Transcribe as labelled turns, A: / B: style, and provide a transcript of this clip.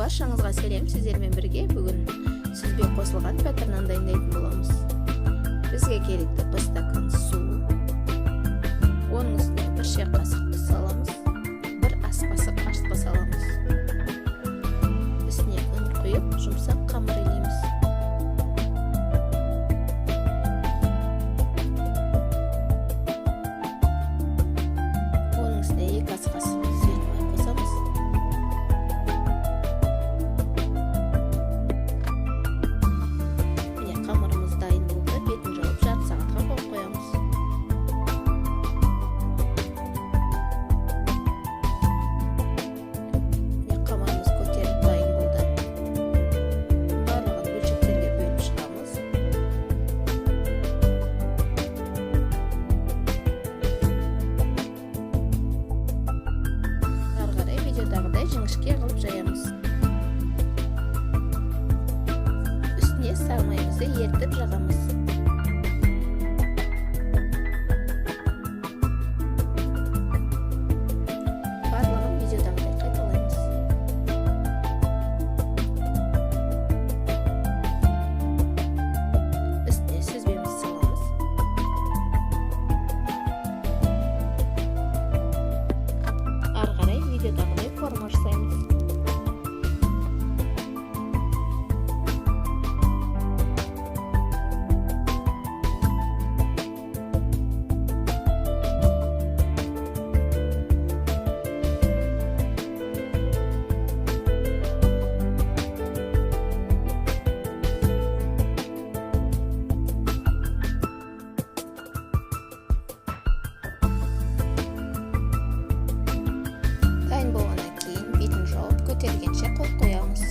A: баршаңызға сәлем. Сіздермен бірге бүгін сүзбе қосылған пәтернан дайындайтын боламыз. Бізге керекті бір стакан су, оның үстіне бір шай қасық тұз саламыз, бір ас қасық ашытқы саламыз. Үстіне ұн құйып, жұмсақ қамыр илейміз. Оның үстіне 2 ас қасық сұйық май қосамыз. Міне қамырымыз дайын болды. Бетін жауып жарты сағатқа қойып қоямыз. Міне қамырымыз көтеріліп дайын болды. Барлығын бөлшектерге бөліп шығамыз. Ары қарай видеодағыдай жіңішке қылып жаямыз. Үстіне сары майымызды ерітіп жағамыз. Барлығын видеодағыдай қайталаймыз. Үстіне сүзбемізді саламыз. Ары қарай видеодағыдай форма жасаймыз. Дайын болғаннан кейін бетін жауып көтергенше қойып қоямыз.